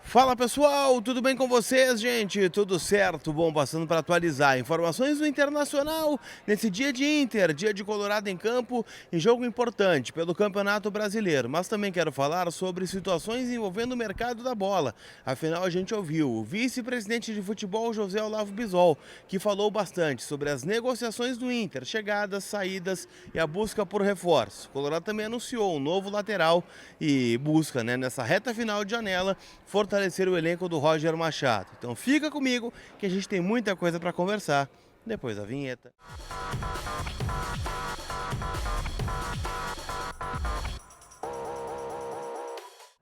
Fala pessoal, tudo bem com vocês, gente? Tudo certo? Bom, passando para atualizar informações do Internacional nesse dia de Inter, dia de Colorado em campo, em jogo importante pelo Campeonato Brasileiro. Mas também quero falar sobre situações envolvendo o mercado da bola. Afinal, a gente ouviu o vice-presidente de futebol, José Olavo Bisol, que falou bastante sobre as negociações do Inter, chegadas, saídas e a busca por reforço. O Colorado também anunciou um novo lateral e busca, nessa reta final de janela, fortalecer o elenco do Roger Machado. Então fica comigo que a gente tem muita coisa para conversar depois da vinheta.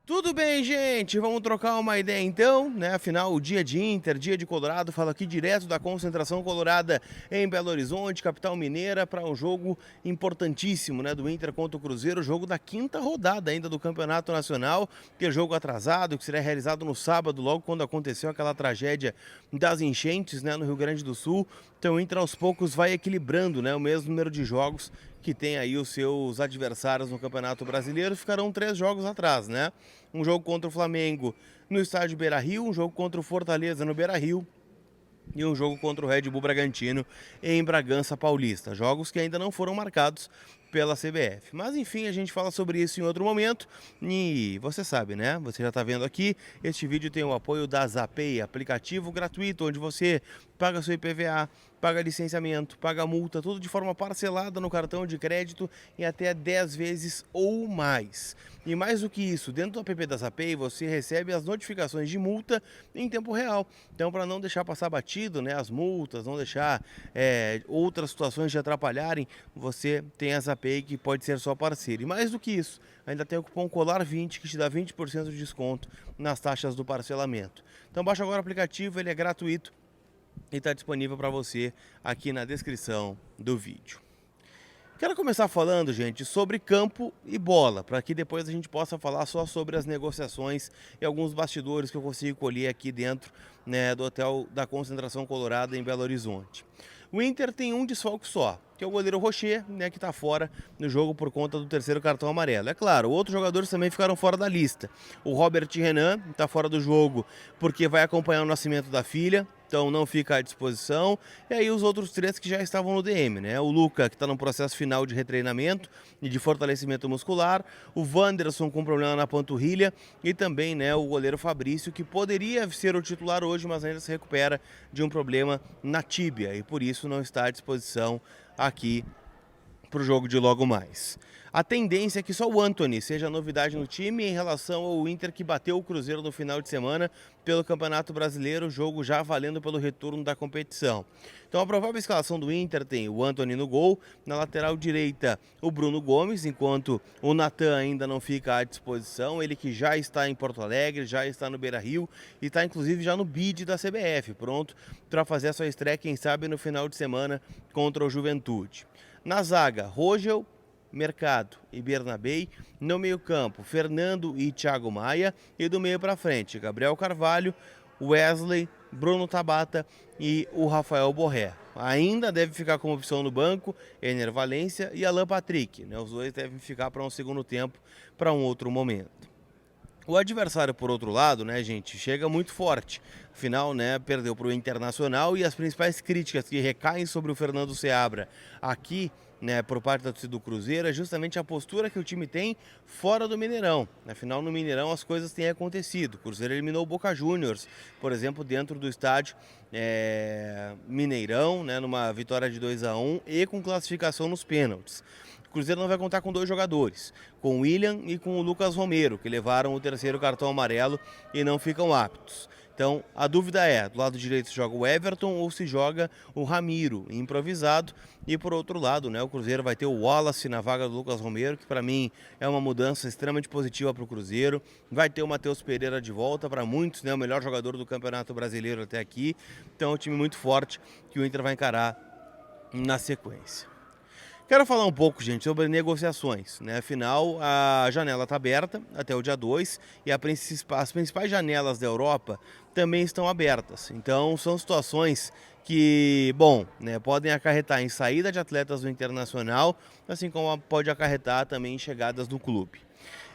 Tudo bem, gente? Vamos trocar uma ideia então, Afinal, o dia de Inter, dia de Colorado, falo aqui direto da concentração colorada em Belo Horizonte, capital mineira, para um jogo importantíssimo, do Inter contra o Cruzeiro, jogo da quinta rodada ainda do Campeonato Nacional, que é jogo atrasado, que será realizado no sábado, logo quando aconteceu aquela tragédia das enchentes, no Rio Grande do Sul. Então o Inter aos poucos vai equilibrando, o mesmo número de jogos que tem aí os seus adversários no Campeonato Brasileiro. Ficarão 3 jogos atrás, Um jogo contra o Flamengo no estádio Beira-Rio, um jogo contra o Fortaleza no Beira-Rio e um jogo contra o Red Bull Bragantino em Bragança Paulista. Jogos que ainda não foram marcados pela CBF. Mas enfim, a gente fala sobre isso em outro momento. E você sabe, Você já está vendo aqui, este vídeo tem o apoio da Zapay, aplicativo gratuito, onde você paga seu IPVA, paga licenciamento, paga multa, tudo de forma parcelada no cartão de crédito em até 10 vezes ou mais. E mais do que isso, dentro do app da Zapay, você recebe as notificações de multa em tempo real. Então, para não deixar passar batido, as multas, não deixar outras situações te atrapalharem, você tem a Zapay, que pode ser sua parceira. E mais do que isso, ainda tem o cupom COLAR20, que te dá 20% de desconto nas taxas do parcelamento. Então, baixa agora o aplicativo, ele é gratuito e está disponível para você aqui na descrição do vídeo. Quero começar falando, gente, sobre campo e bola, para que depois a gente possa falar só sobre as negociações e alguns bastidores que eu consigo colher aqui dentro do hotel da Concentração Colorada em Belo Horizonte. O Inter tem um desfalque só, que é o goleiro Rocher, que está fora no jogo por conta do terceiro cartão amarelo. É claro, outros jogadores também ficaram fora da lista. O Robert Renan está fora do jogo porque vai acompanhar o nascimento da filha, então não fica à disposição. E aí os outros 3 que já estavam no DM, O Luca, que está no processo final de retreinamento e de fortalecimento muscular. O Wanderson com problema na panturrilha. E também, o goleiro Fabrício, que poderia ser o titular hoje, mas ainda se recupera de um problema na tíbia. E por isso não está à disposição aqui para o jogo de logo mais. A tendência é que só o Antony seja novidade no time em relação ao Inter, que bateu o Cruzeiro no final de semana pelo Campeonato Brasileiro, jogo já valendo pelo retorno da competição. Então a provável escalação do Inter tem o Antony no gol, na lateral direita o Bruno Gomes, enquanto o Natan ainda não fica à disposição, ele que já está em Porto Alegre, já está no Beira-Rio e está inclusive já no bid da CBF, pronto para fazer a sua estreia, quem sabe no final de semana contra o Juventude. Na zaga, Rogel, Mercado e Bernabei. No meio-campo, Fernando e Thiago Maia. E do meio para frente, Gabriel Carvalho, Wesley, Bruno Tabata e o Rafael Borré. Ainda deve ficar como opção no banco Ener Valencia e Alan Patrick. Os dois devem ficar para um segundo tempo, para um outro momento. O adversário, por outro lado, gente, chega muito forte. Afinal, perdeu para o Internacional e as principais críticas que recaem sobre o Fernando Seabra aqui, por parte da torcida do Cruzeiro, é justamente a postura que o time tem fora do Mineirão. Afinal, no Mineirão as coisas têm acontecido. O Cruzeiro eliminou o Boca Juniors, por exemplo, dentro do estádio Mineirão, numa vitória de 2-1 e com classificação nos pênaltis. O Cruzeiro não vai contar com 2 jogadores, com o William e com o Lucas Romero, que levaram o terceiro cartão amarelo e não ficam aptos. Então, a dúvida é, do lado direito se joga o Everton ou se joga o Ramiro, improvisado. E por outro lado, o Cruzeiro vai ter o Wallace na vaga do Lucas Romero, que para mim é uma mudança extremamente positiva para o Cruzeiro. Vai ter o Matheus Pereira de volta, para muitos, o melhor jogador do Campeonato Brasileiro até aqui. Então, é um time muito forte que o Inter vai encarar na sequência. Quero falar um pouco, gente, sobre negociações, Afinal, a janela está aberta até o dia 2 e as principais janelas da Europa também estão abertas. Então, são situações que, podem acarretar em saída de atletas do Internacional, assim como pode acarretar também em chegadas do clube.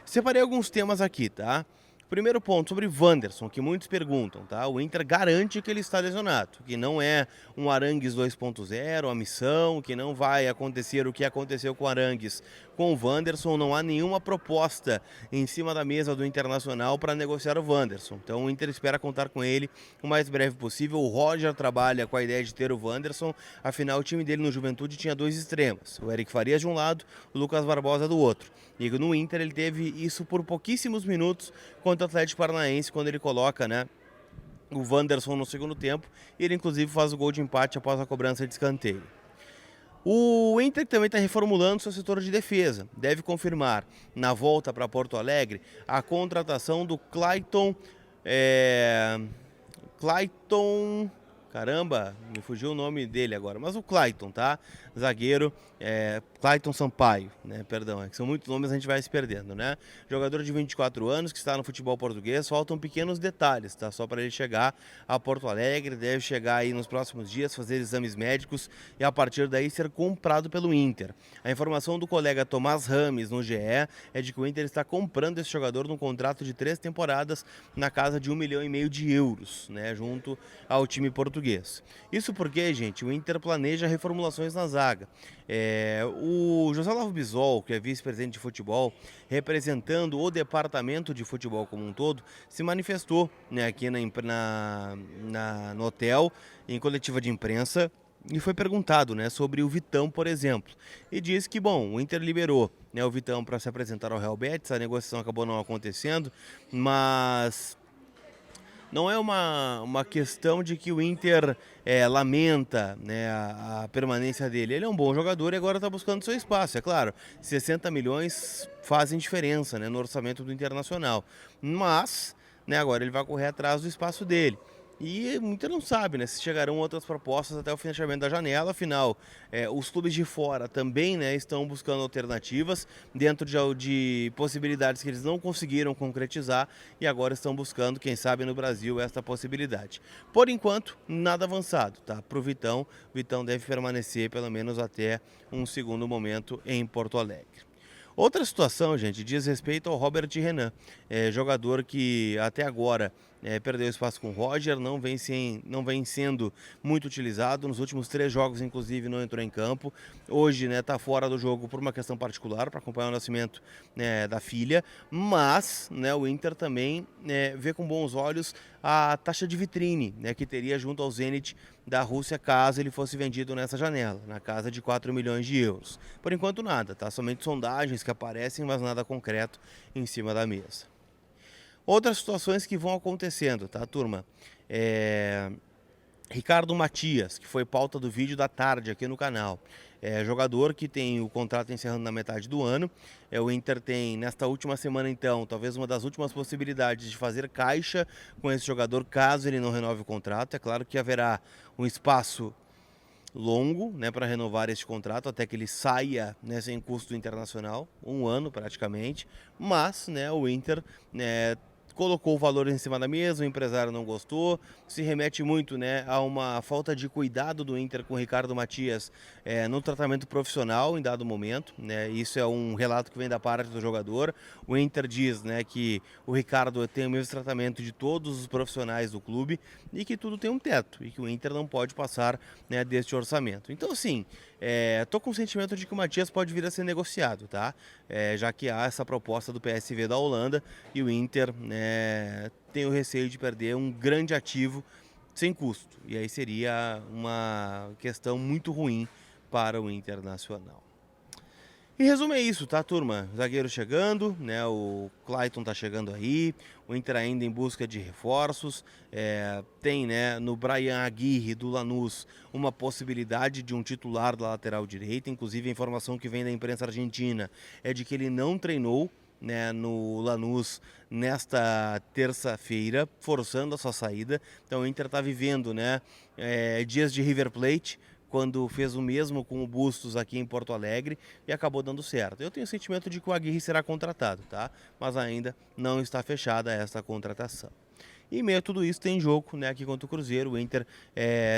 Separei alguns temas aqui, tá? Primeiro ponto sobre Wanderson, que muitos perguntam, tá? O Inter garante que ele está lesionado, que não é um Arangues 2.0, a missão, que não vai acontecer o que aconteceu com o Arangues com o Wanderson, não há nenhuma proposta em cima da mesa do Internacional para negociar o Wanderson. Então o Inter espera contar com ele o mais breve possível. O Roger trabalha com a ideia de ter o Wanderson, afinal o time dele no Juventude tinha dois extremos, o Eric Farias de um lado, o Lucas Barbosa do outro. E no Inter ele teve isso por pouquíssimos minutos contra o Atlético Paranaense, quando ele coloca, né, o Wanderson no segundo tempo, e ele inclusive faz o gol de empate após a cobrança de escanteio. O Inter também está reformulando seu setor de defesa. Deve confirmar, na volta para Porto Alegre, a contratação do Clayton... Caramba, me fugiu o nome dele agora, mas o Clayton, tá? Zagueiro, Clayton Sampaio, né? Perdão, é que são muitos nomes, a gente vai se perdendo, né? Jogador de 24 anos que está no futebol português, faltam pequenos detalhes, tá? Só para ele chegar a Porto Alegre, deve chegar aí nos próximos dias, fazer exames médicos e a partir daí ser comprado pelo Inter. A informação do colega Tomás Rames no GE é de que o Inter está comprando esse jogador num contrato de 3 temporadas na casa de 1,5 milhão de euros, né? Junto ao time português. Isso porque, gente, o Inter planeja reformulações na zaga. O José Olavo Bisol, que é vice-presidente de futebol, representando o departamento de futebol como um todo, se manifestou, né, aqui no hotel, em coletiva de imprensa, e foi perguntado, né, sobre o Vitão, por exemplo. E disse que, bom, o Inter liberou, né, o Vitão para se apresentar ao Real Betis, a negociação acabou não acontecendo, mas... não é uma questão de que o Inter lamenta, né, a permanência dele. Ele é um bom jogador e agora está buscando seu espaço. É claro, 60 milhões fazem diferença, né, no orçamento do Internacional. Mas, né, agora ele vai correr atrás do espaço dele. E o Inter não sabe, né, se chegarão outras propostas até o fechamento da janela. Afinal, os clubes de fora também, né, estão buscando alternativas dentro de possibilidades que eles não conseguiram concretizar e agora estão buscando, quem sabe no Brasil, esta possibilidade. Por enquanto, nada avançado, tá? Para o Vitão deve permanecer pelo menos até um segundo momento em Porto Alegre. Outra situação, gente, diz respeito ao Robert Renan, jogador que até agora perdeu espaço com o Roger, não vem sendo muito utilizado, nos últimos 3 jogos inclusive não entrou em campo, hoje está fora do jogo por uma questão particular, para acompanhar o nascimento da filha, mas o Inter também vê com bons olhos a taxa de vitrine que teria junto ao Zenit da Rússia caso ele fosse vendido nessa janela, na casa de 4 milhões de euros. Por enquanto nada, tá? Somente sondagens que aparecem, mas nada concreto em cima da mesa. Outras situações que vão acontecendo, tá, turma? Ricardo Matias, que foi pauta do vídeo da tarde aqui no canal. Jogador que tem o contrato encerrando na metade do ano. O Inter tem, nesta última semana então, talvez uma das últimas possibilidades de fazer caixa com esse jogador, caso ele não renove o contrato. É claro que haverá um espaço longo, né, para renovar este contrato, até que ele saia, né, sem custo internacional, 1 ano praticamente, mas, né, o Inter colocou o valor em cima da mesa, o empresário não gostou, se remete muito, né, a uma falta de cuidado do Inter com o Ricardo Matias no tratamento profissional em dado momento, né, isso é um relato que vem da parte do jogador. O Inter diz, né, que o Ricardo tem o mesmo tratamento de todos os profissionais do clube e que tudo tem um teto e que o Inter não pode passar, né, deste orçamento. Então, assim, tô com o sentimento de que o Matias pode vir a ser negociado, tá? Já que há essa proposta do PSV da Holanda e o Inter, tem o receio de perder um grande ativo sem custo. E aí seria uma questão muito ruim para o Internacional. Em resumo é isso, tá, turma? Zagueiro chegando, né? O Clayton tá chegando aí, o Inter ainda em busca de reforços, tem, né, no Brian Aguirre do Lanús uma possibilidade de um titular da lateral direita, inclusive a informação que vem da imprensa argentina é de que ele não treinou, né, no Lanús nesta terça-feira, forçando a sua saída. Então o Inter está vivendo, né, dias de River Plate, quando fez o mesmo com o Bustos aqui em Porto Alegre e acabou dando certo. Eu tenho o sentimento de que o Aguirre será contratado, tá? Mas ainda não está fechada essa contratação. E em meio a tudo isso tem jogo, né, aqui contra o Cruzeiro, o Inter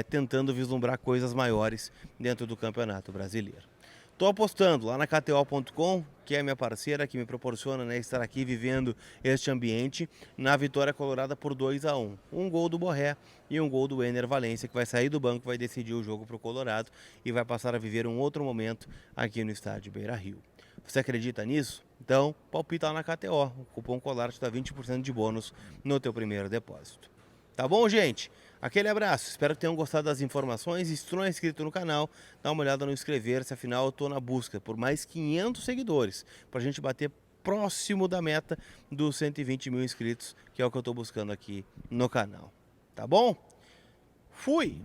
tentando vislumbrar coisas maiores dentro do Campeonato Brasileiro. Tô apostando lá na KTO.com, que é minha parceira, que me proporciona, né, estar aqui vivendo este ambiente, na vitória colorada por 2-1. Um gol do Borré e um gol do Ener Valencia, que vai sair do banco, vai decidir o jogo para o Colorado e vai passar a viver um outro momento aqui no estádio Beira-Rio. Você acredita nisso? Então, palpita lá na KTO. O cupom COLAR te dá 20% de bônus no teu primeiro depósito. Tá bom, gente? Aquele abraço, espero que tenham gostado das informações. E se tu não é inscrito no canal, dá uma olhada no inscrever-se, afinal eu tô na busca por mais 500 seguidores, pra gente bater próximo da meta dos 120 mil inscritos, que é o que eu tô buscando aqui no canal. Tá bom? Fui!